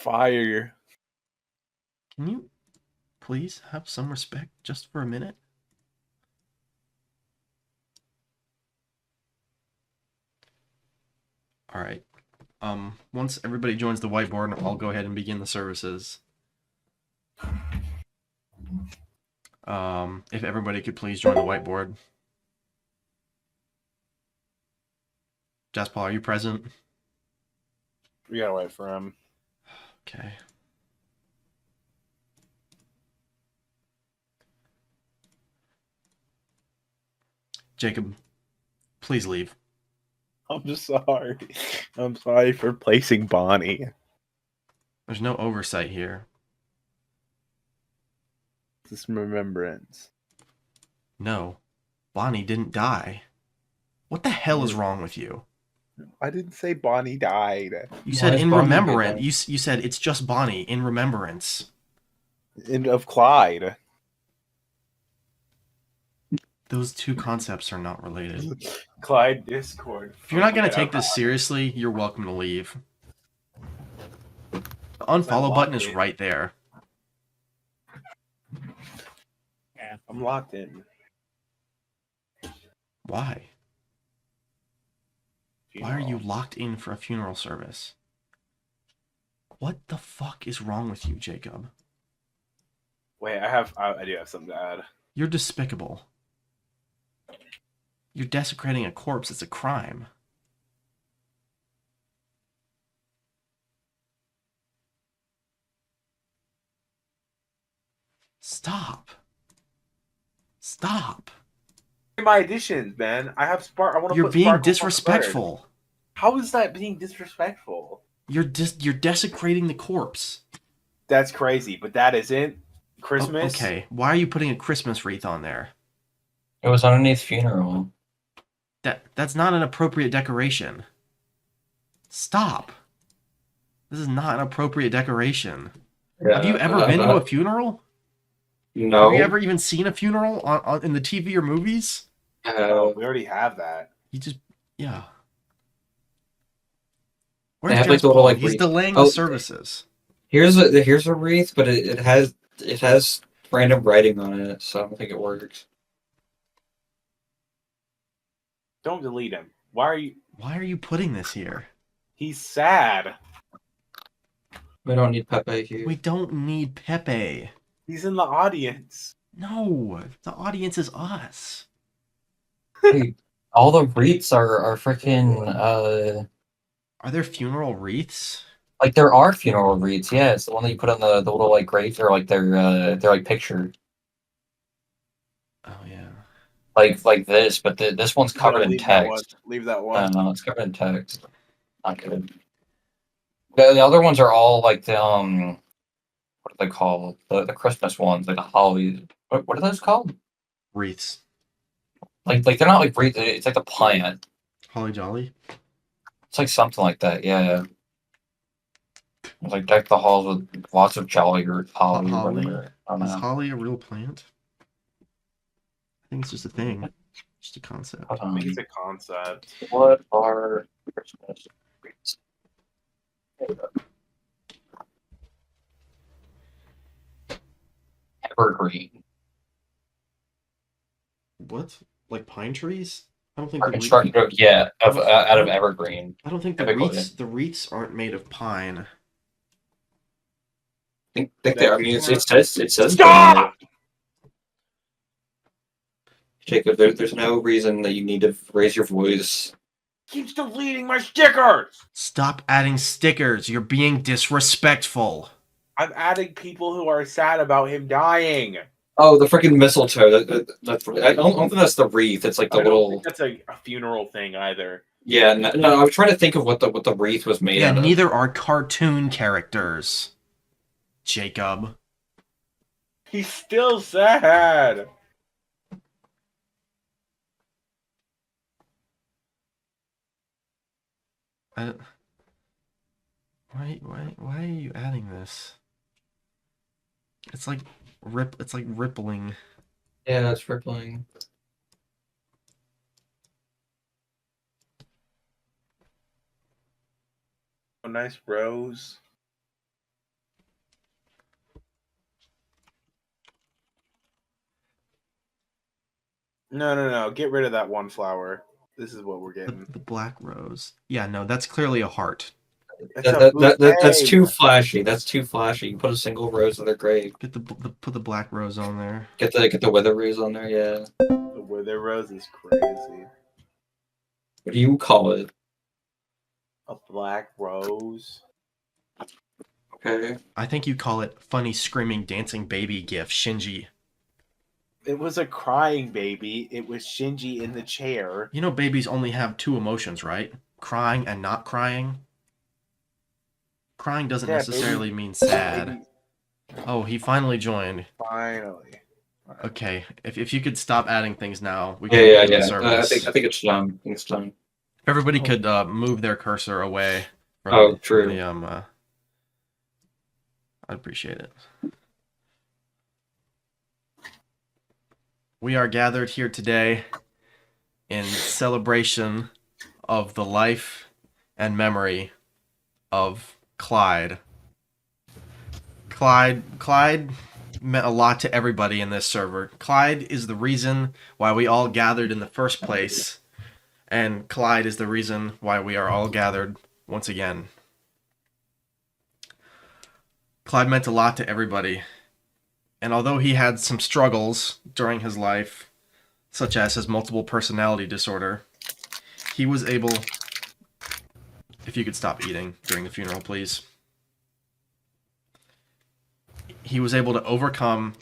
fire. Can you please have some respect just for a minute? All right. Once everybody joins the whiteboard, I'll go ahead and begin the services. If everybody could please join the whiteboard. Jasper, are you present? We gotta wait for him. Okay. Jacob, please leave. I'm sorry. I'm sorry for placing Bonnie. There's no oversight here. This remembrance. No. Bonnie didn't die. What the hell is wrong with you? I didn't say Bonnie died. You said in remembrance. You said it's just Bonnie in remembrance. Of Clyde. Those two concepts are not related. Clyde Discord. If you're not going to take this seriously, you're welcome to leave. The unfollow button is right there. Yeah, I'm locked in. Why? Why are you locked in for a funeral service? What the fuck is wrong with you, Jacob? Wait, I do have something to add. You're despicable. You're desecrating a corpse. It's a crime. Stop. Stop. My additions, man. I have Spark. I want to. You're being disrespectful. How is that being disrespectful? You're desecrating the corpse. That's crazy, but that isn't Christmas. Okay, why are you putting a Christmas wreath on there? It was underneath funeral. That's not an appropriate decoration. Stop. This is not an appropriate decoration. Yeah, have you ever been to a funeral? No. Have you ever even seen a funeral in the TV or movies? No, we already have that. Yeah. They have like the little like He's wreath. delaying the services. Here's a wreath, but it has random writing on it, so I don't think it works. Don't delete him. Why are you putting this here? He's sad. We don't need Pepe here. We don't need Pepe. He's in the audience. No, the audience is us. Hey, all the wreaths are freaking Are there funeral wreaths? Like there are funeral wreaths, yeah. It's the one that you put on the little like grave or like they're like pictured. Oh yeah. Like this, but this one's covered in text. Leave that one. No, it's covered in text. Not good. The other ones are all like the what are they called? The Christmas ones, like the holly. What are those called? Wreaths. Like they're not like wreaths. It's like the plant. Holly jolly. It's like something like that. Yeah. It's like deck the halls with lots of jolly or holly. Is holly a real plant? I think it's just a thing. Just a concept. I think it's a concept. What are Christmas wreaths? Evergreen. What? Like pine trees? I don't think out of evergreen. I don't think the wreaths aren't made of pine. I think they are. I mean, it says. Stop! Jacob, there's no reason that you need to raise your voice. Keeps deleting my stickers! Stop adding stickers. You're being disrespectful. I'm adding people who are sad about him dying. Oh, the freaking mistletoe. I don't think that's the wreath. It's like the little. I don't think that's a funeral thing either. Yeah, no. I was trying to think of what the wreath was made out of. Neither are cartoon characters. Jacob. He's still sad. Why are you adding this? It's like rippling. Yeah, it's rippling. A nice rose. No. Get rid of that one flower. This is what we're getting. The black rose. Yeah, no, that's clearly a heart. It's a That's bouquet. too flashy. That's too flashy. You put a single rose in their grave. Put the black rose on there. Get the wither rose on there. Yeah. The wither rose is crazy. What do you call it? A black rose. Okay. I think you call it funny screaming dancing baby gif, Shinji. It was a crying baby. It was Shinji in the chair. You know babies only have two emotions, right? Crying and not crying. Crying doesn't necessarily mean sad. Baby. Oh, he finally joined. Finally. Okay, if you could stop adding things now, we Yeah. do the service. I think it's done. I think it's done. If everybody could move their cursor away from Oh, true. I'd appreciate it. We are gathered here today in celebration of the life and memory of Clyde. Clyde meant a lot to everybody in this server. Clyde is the reason why we all gathered in the first place, and Clyde is the reason why we are all gathered once again. Clyde meant a lot to everybody, and although he had some struggles during his life, such as his multiple personality disorder, he was able... If you could stop eating during the funeral, please. He was able to overcome...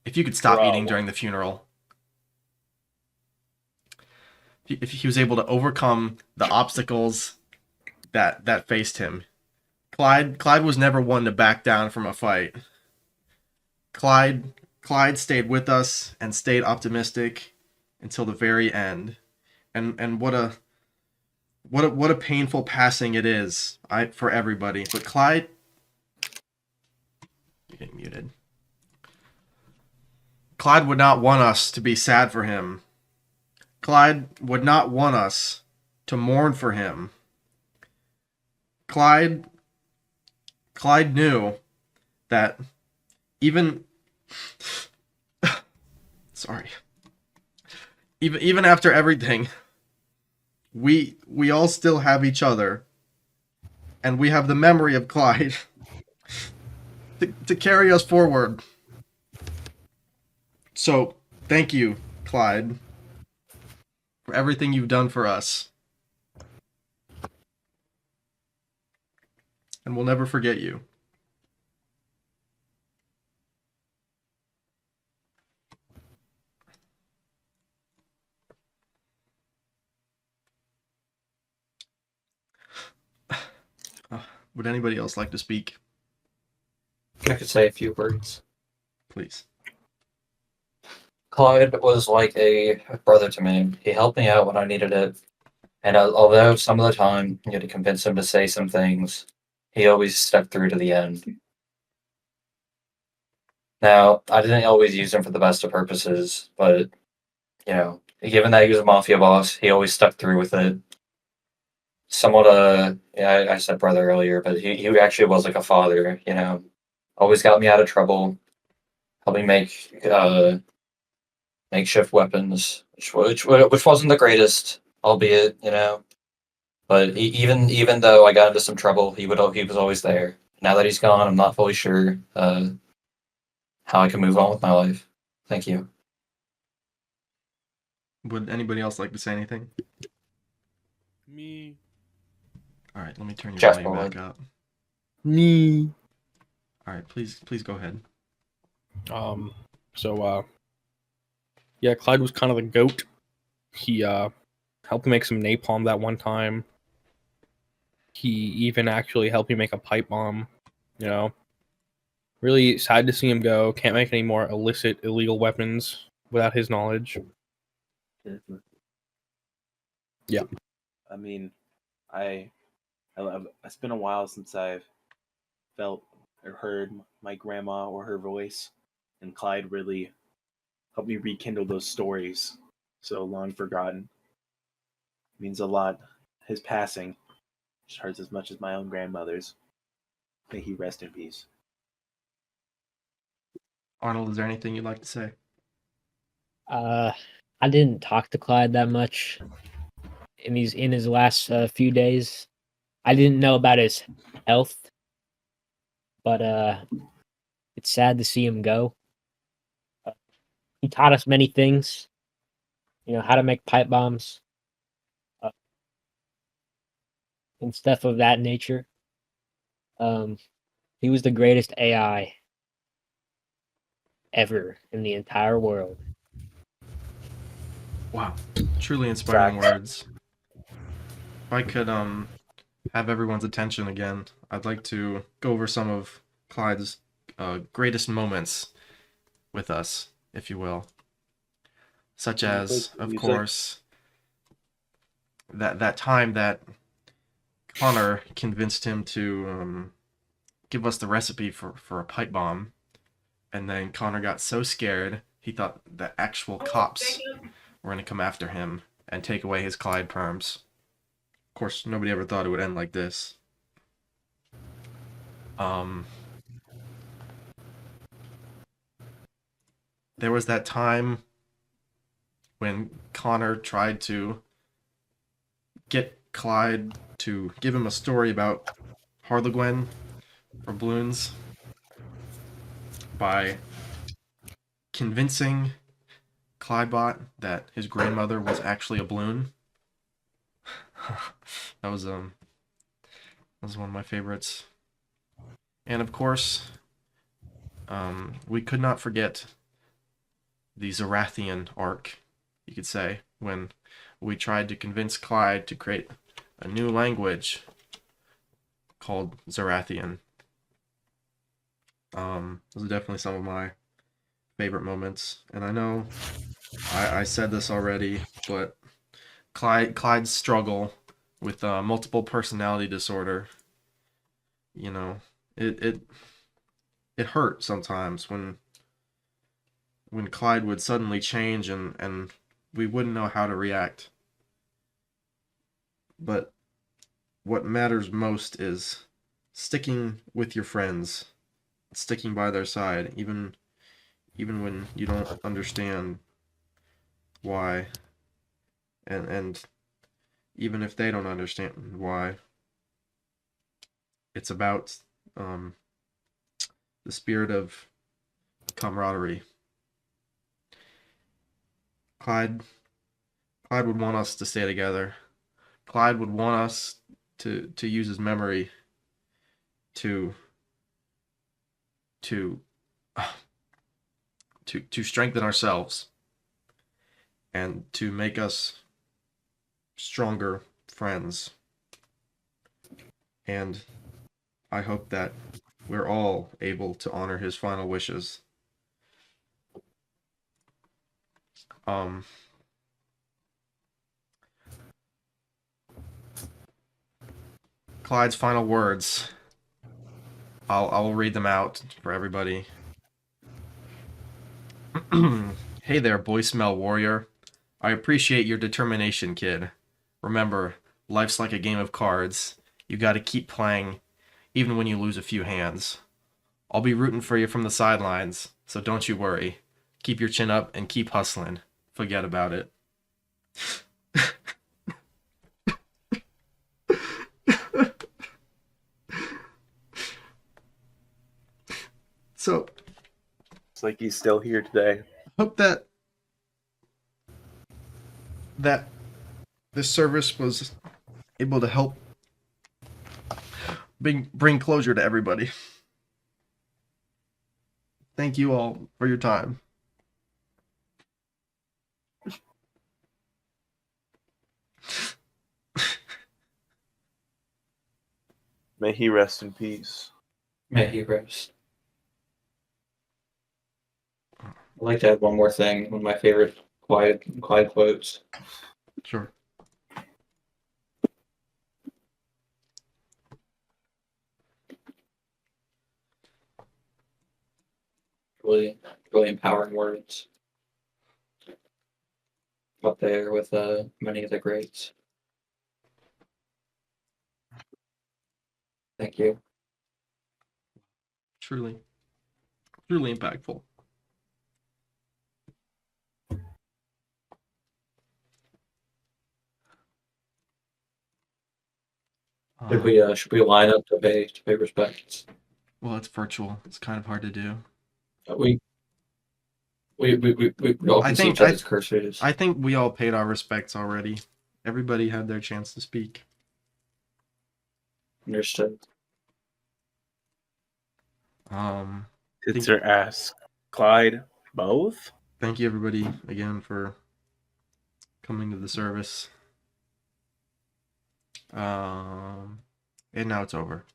If you could stop eating during the funeral. If he was able to overcome the obstacles that faced him. Clyde was never one to back down from a fight. Clyde stayed with us and stayed optimistic until the very end. And what a painful passing it is for everybody. But Clyde... You're getting muted. Clyde would not want us to be sad for him. Clyde would not want us to mourn for him. Clyde knew that even... Sorry. Even after everything, we all still have each other. And we have the memory of Clyde to carry us forward. So, thank you, Clyde, for everything you've done for us. And we'll never forget you. Would anybody else like to speak? I could say a few words. Please. Clyde was like a brother to me. He helped me out when I needed it. And although some of the time you had to convince him to say some things, he always stuck through to the end. Now, I didn't always use him for the best of purposes, but, given that he was a mafia boss, he always stuck through with it. Somewhat, I said brother earlier, but he actually was like a father, Always got me out of trouble, helped me make makeshift weapons, which wasn't the greatest, albeit, But even though I got into some trouble, he was always there. Now that he's gone, I'm not fully sure how I can move on with my life. Thank you. Would anybody else like to say anything? Me. All right, let me turn your Jasper volume would. back up. Me. All right, please go ahead. Yeah, Clyde was kind of the goat. He helped me make some napalm that one time. He even actually helped me make a pipe bomb. Really sad to see him go. Can't make any more illegal weapons without his knowledge. Yeah. I mean, it's been a while since I've felt or heard my grandma or her voice, and Clyde really helped me rekindle those stories so long forgotten. It means a lot. His passing hurts as much as my own grandmother's. May he rest in peace. Arnold, is there anything you'd like to say? I didn't talk to Clyde that much in his last few days. I didn't know about his health, but it's sad to see him go. He taught us many things, how to make pipe bombs and stuff of that nature. He was the greatest AI ever in the entire world. Wow, truly inspiring Fact. words. If I could have everyone's attention again, I'd like to go over some of Clyde's greatest moments with us, if you will. Such Can you play as, some of music? course, that time that Connor convinced him to give us the recipe for a pipe bomb, and then Connor got so scared he thought the actual cops were gonna come after him and take away his Clyde perms. Of course, nobody ever thought it would end like this. There was that time when Connor tried to get Clyde to give him a story about Harlequin for balloons by convincing Clydebot that his grandmother was actually a balloon. that was one of my favorites. And of course, we could not forget the Zarathian arc, you could say, when we tried to convince Clyde to create a new language called Zarathian. Those are definitely some of my favorite moments. And I know I said this already, but Clyde's struggle with multiple personality disorder, it hurt sometimes when Clyde would suddenly change and we wouldn't know how to react. But what matters most is sticking with your friends, sticking by their side, even when you don't understand why, and even if they don't understand why. It's about the spirit of camaraderie. Clyde would want us to stay together. Clyde would want us to use his memory to strengthen ourselves and to make us stronger friends. And I hope that we're all able to honor his final wishes. Clyde's final words. I'll read them out for everybody. Hey there, boy smell warrior. I appreciate your determination, kid. Remember, life's like a game of cards. You gotta keep playing, even when you lose a few hands. I'll be rooting for you from the sidelines, so don't you worry. Keep your chin up and keep hustling. Forget about it. So, It's like he's still here today. hope that this service was able to help bring closure to everybody. Thank you all for your time. May he rest in peace. May he rest. I'd like to add one more thing. One of my favorite Clyde quotes. Sure. Really, really empowering words. Up there with many of the greats. Thank you. Truly impactful. Should we line up to pay respects? Well, it's virtual. It's kind of hard to do. We all I can see think each other's cursors. I think we all paid our respects already. Everybody had their chance to speak. Understood. Tits or ass? Clyde, both? Thank you everybody again for coming to the service. And now it's over.